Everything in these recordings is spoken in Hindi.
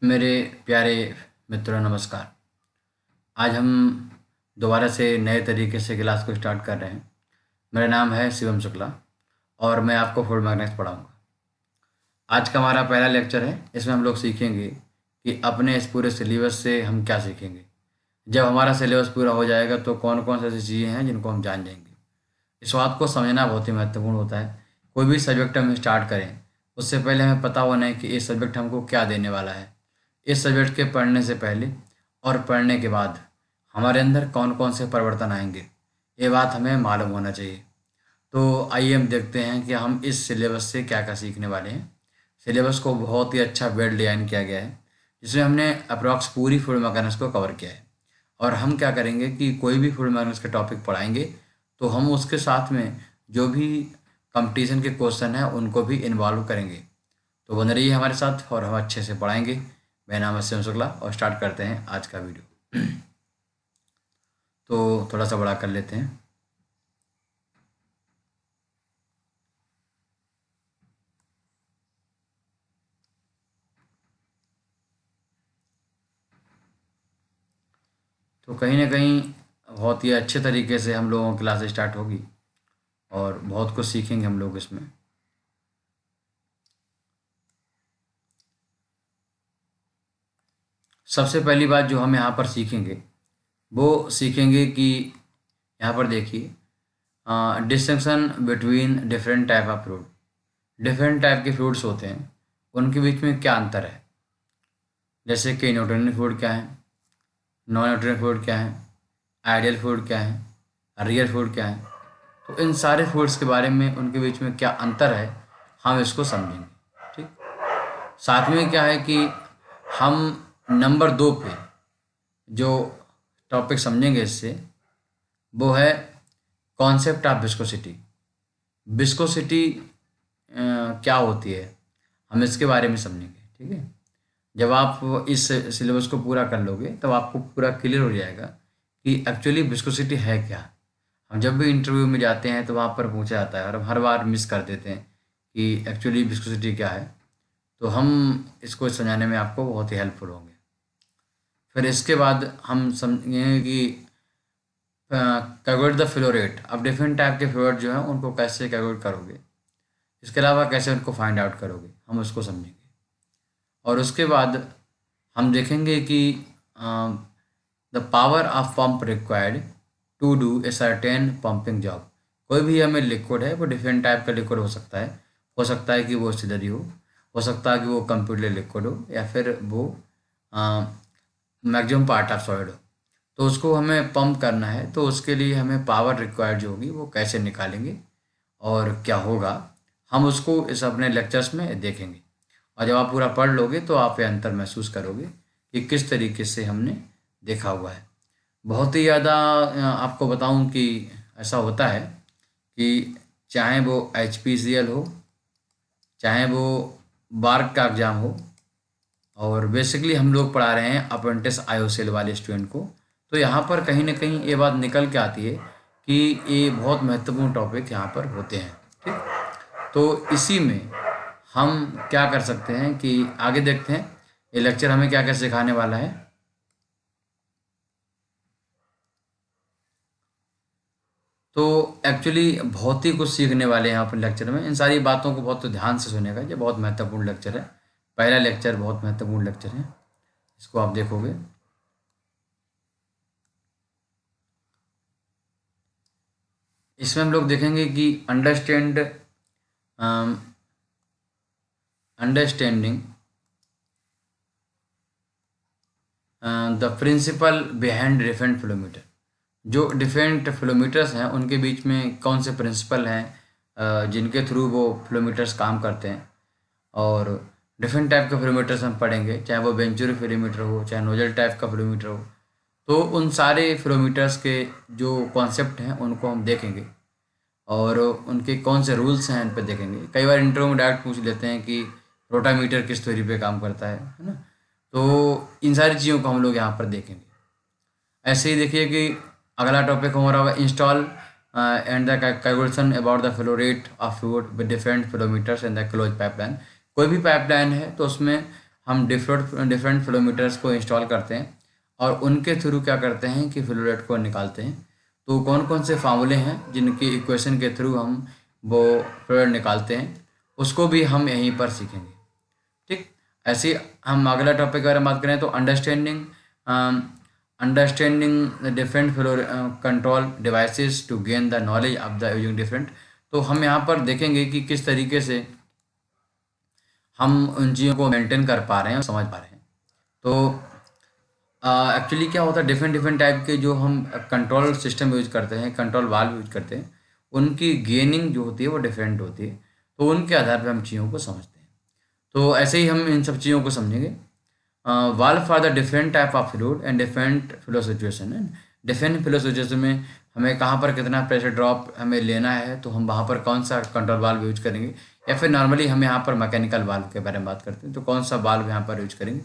मेरे प्यारे मित्रों नमस्कार। आज हम दोबारा से नए तरीके से क्लास को स्टार्ट कर रहे हैं। मेरा नाम है शिवम शुक्ला और मैं आपको फ्लूइड मैकेनिक्स पढ़ाऊँगा। आज का हमारा पहला लेक्चर है। इसमें हम लोग सीखेंगे कि अपने इस पूरे सिलेबस से हम क्या सीखेंगे। जब हमारा सिलेबस पूरा हो जाएगा तो कौन कौन सी ऐसी चीज़ें हैं जिनको हम जान जाएंगे। इस बात को समझना बहुत ही महत्वपूर्ण होता है। कोई भी सब्जेक्ट हम स्टार्ट करें उससे पहले हमें पता होना है कि ये सब्जेक्ट हमको क्या देने वाला है। इस सब्जेक्ट के पढ़ने से पहले और पढ़ने के बाद हमारे अंदर कौन कौन से परिवर्तन आएंगे, ये बात हमें मालूम होना चाहिए। तो आइए हम देखते हैं कि हम इस सिलेबस से क्या क्या सीखने वाले हैं। सिलेबस को बहुत ही अच्छा वेल डिज़ाइन किया गया है, जिसमें हमने अप्रॉक्स पूरी फ्लूइड मैकेनिक्स को कवर किया है। और हम क्या करेंगे कि कोई भी फ्लूइड मैकेनिक्स के टॉपिक पढ़ाएंगे तो हम उसके साथ में जो भी कंपटीशन के क्वेश्चन हैं उनको भी इन्वॉल्व करेंगे। तो बन रही है हमारे साथ और हम अच्छे से पढ़ाएंगे। मेरा नाम है शिव शुक्ला और स्टार्ट करते हैं आज का वीडियो। तो थोड़ा सा बड़ा कर लेते हैं। तो कहीं ना कहीं बहुत ही अच्छे तरीके से हम लोगों की क्लास स्टार्ट होगी और बहुत कुछ सीखेंगे हम लोग इसमें। सबसे पहली बात जो हम यहाँ पर सीखेंगे वो सीखेंगे कि यहाँ पर देखिए, distinction between different type of fruit. Different type के फ्रूट्स होते हैं, उनके बीच में क्या अंतर है। जैसे कि न्यूट्रिएंट फूड क्या है, नॉन न्यूट्रिएंट फूड क्या है, आइडियल फूड क्या है, रियल फूड क्या है। तो इन सारे फूड्स के बारे में उनके बीच में क्या अंतर है हम इसको समझेंगे। ठीक। साथ में क्या है कि हम नंबर 2 पे जो टॉपिक समझेंगे इससे वो है कॉन्सेप्ट ऑफ विस्कोसिटी। विस्कोसिटी क्या होती है हम इसके बारे में समझेंगे। ठीक है। जब आप इस सिलेबस को पूरा कर लोगे तब आपको पूरा क्लियर हो जाएगा कि एक्चुअली विस्कोसिटी है क्या। हम जब भी इंटरव्यू में जाते हैं तो वहाँ पर पूछा जाता है और हम हर बार मिस कर देते हैं कि एक्चुअली विस्कोसिटी क्या है। तो हम इसको समझाने में आपको बहुत ही हेल्पफुल होंगे। फिर इसके बाद हम समझेंगे कि कैलकुलेट द फ्लो रेट। अब डिफरेंट टाइप के फ्लो रेट जो है उनको कैसे कैलकुलेट करोगे, इसके अलावा कैसे उनको फाइंड आउट करोगे, हम उसको समझेंगे। और उसके बाद हम देखेंगे कि the power of pump required to do a certain pumping job. कोई भी हमें लिक्विड है वो डिफरेंट टाइप का लिक्विड हो सकता है। हो सकता है कि वो स्लरी हो सकता है कि वो कंप्लीटली लिक्विड हो, या फिर वो मैक्सिमम पार्ट ऑफ सॉलिड हो। तो उसको हमें पंप करना है तो उसके लिए हमें पावर रिक्वायर्ड जो होगी वो कैसे निकालेंगे और क्या होगा, हम उसको इस अपने लेक्चर्स में देखेंगे। और जब आप पूरा पढ़ लोगे तो आप ये अंतर महसूस करोगे कि किस तरीके से हमने देखा हुआ है। बहुत ही ज़्यादा आपको बताऊं कि ऐसा होता है कि चाहे वो HPCL हो, चाहे वो बार्क का एग्ज़ाम हो, और बेसिकली हम लोग पढ़ा रहे हैं अप्रेंटिस IOCL वाले स्टूडेंट को। तो यहाँ पर कहीं ना कहीं ये बात निकल के आती है कि ये बहुत महत्वपूर्ण टॉपिक यहाँ पर होते हैं। ठीक। तो इसी में हम क्या कर सकते हैं कि आगे देखते हैं ये लेक्चर हमें क्या क्या सिखाने वाला है। तो एक्चुअली बहुत ही कुछ सीखने वाले हैं यहाँ पर लेक्चर में। इन सारी बातों को बहुत ध्यान से सुनेगा, ये बहुत महत्वपूर्ण लेक्चर है। पहला लेक्चर बहुत महत्वपूर्ण लेक्चर है, इसको आप देखोगे। इसमें हम लोग देखेंगे कि understanding the principle behind different flowmeter. जो डिफरेंट फ्लोमीटर्स हैं उनके बीच में कौन से प्रिंसिपल हैं जिनके थ्रू वो फ्लोमीटर्स काम करते हैं। और डिफरेंट टाइप के फ्लोमीटर्स हम पढ़ेंगे, चाहे वो वेंचुरी फ्लोमीटर हो, चाहे नोजल टाइप का फ्लोमीटर हो। तो उन सारे फ्लोमीटर्स के जो कॉन्सेप्ट हैं उनको हम देखेंगे और उनके कौन से रूल्स हैं इन पर देखेंगे। कई बार इंटरव्यू में डायरेक्ट पूछ लेते हैं कि रोटामीटर किस थ्योरी पे काम करता है ना। तो इन सारी चीज़ों को हम लोग यहाँ पर देखेंगे। ऐसे ही देखिए कि अगला टॉपिक हमारा होगा install and the calculation about the flow rate of fluid with different flowmeters and the close pipeline. कोई भी पाइपलाइन है तो उसमें हम डिफरेंट फ्लोमीटर्स को इंस्टॉल करते हैं और उनके थ्रू क्या करते हैं कि फ्लो रेट को निकालते हैं। तो कौन कौन से फार्मूले हैं जिनकी इक्वेशन के थ्रू हम वो फ्लो रेट निकालते हैं, उसको भी हम यहीं पर सीखेंगे। ठीक, ऐसे ही हम अगला टॉपिक के बारे में बात करें तो understanding the different flow control devices to gain the knowledge of the using different. तो हम यहाँ पर देखेंगे कि किस तरीके से हम उन चीज़ों को मेंटेन कर पा रहे हैं और समझ पा रहे हैं। तो एक्चुअली क्या होता है, डिफरेंट डिफरेंट टाइप के जो हम कंट्रोल सिस्टम यूज करते हैं, कंट्रोल वाल्व यूज करते हैं, उनकी गेनिंग जो होती है वो डिफरेंट होती है। तो उनके आधार पर हम चीज़ों को समझते हैं। तो ऐसे ही हम इन सब चीज़ों को समझेंगे। Valve for the different type of fluid and different flow situation है। डिफरेंट फ्लो सिचुएशन में हमें कहाँ पर कितना प्रेशर ड्रॉप हमें लेना है, तो हम वहाँ पर कौन सा कंट्रोल वाल्व यूज करेंगे, या फिर नॉर्मली हम यहाँ पर मैकेनिकल वाल्व के बारे में बात करते हैं तो कौन सा वाल्व यहाँ पर यूज करेंगे,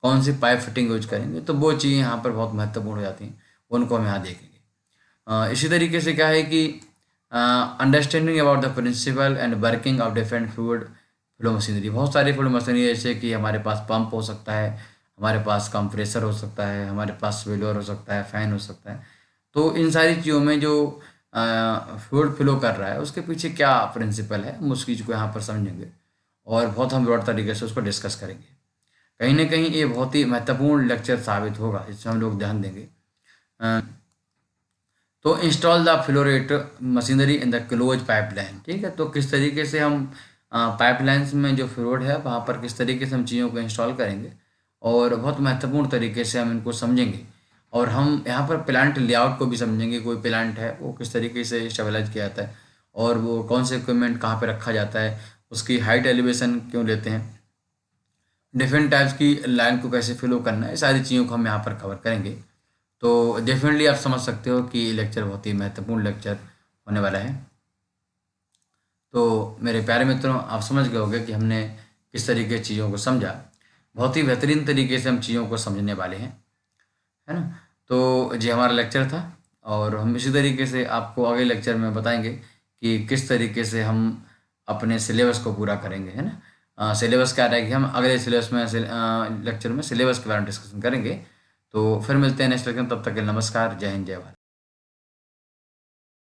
कौन सी पाइप फिटिंग यूज करेंगे। तो वो चीज़ें यहाँ पर बहुत महत्वपूर्ण हो जाती हैं, उनको हम यहाँ देखेंगे। इसी तरीके से क्या है कि understanding about the principle and working of different fluid flow machinery. बहुत सारी फ्लो मशीनरी जैसे कि हमारे पास पंप हो सकता है, हमारे पास कंप्रेसर हो सकता है, हमारे पास स्विलर हो सकता है, फैन हो सकता है। तो इन सारी चीज़ों में जो फ्लूइड फ्लो कर रहा है उसके पीछे क्या प्रिंसिपल है, हम उस चीज़ को यहाँ पर समझेंगे और बहुत हम ब्रॉड तरीके से उसको डिस्कस करेंगे। कहीं ना कहीं ये बहुत ही महत्वपूर्ण लेक्चर साबित होगा, इसमें हम लोग ध्यान देंगे। तो install the flow rate machinery in the close pipeline. ठीक है, तो किस तरीके से हम पाइपलाइंस में जो फ्लूइड है वहाँ पर किस तरीके से हम चीज़ों को इंस्टॉल करेंगे और बहुत महत्वपूर्ण तरीके से हम इनको समझेंगे। और हम यहाँ पर प्लांट लेआउट को भी समझेंगे, कोई प्लांट है वो किस तरीके से स्टेबलाइज किया जाता है और वो कौन से इक्विपमेंट कहाँ पे रखा जाता है, उसकी हाइट एलिवेशन क्यों लेते हैं, डिफरेंट टाइप्स की लाइन को कैसे फ्लो करना है, सारी चीज़ों को हम यहाँ पर कवर करेंगे। तो डेफिनेटली आप समझ सकते हो कि लेक्चर बहुत ही महत्वपूर्ण लेक्चर होने वाला है। तो मेरे प्यारे मित्रों, आप समझ गए होंगे कि हमने किस तरीके चीज़ों को समझा। बहुत ही बेहतरीन तरीके से हम चीज़ों को समझने वाले हैं, है ना। तो ये हमारा लेक्चर था और हम इसी तरीके से आपको अगले लेक्चर में बताएंगे कि किस तरीके से हम अपने सिलेबस को पूरा करेंगे, है ना। सिलेबस क्या रहेगी, हम अगले सिलेबस में लेक्चर में सिलेबस के बारे में डिस्कशन करेंगे। तो फिर मिलते हैं नेक्स्ट लेक्चर, तब तक के लिए नमस्कार, जय हिंद, जय भारत।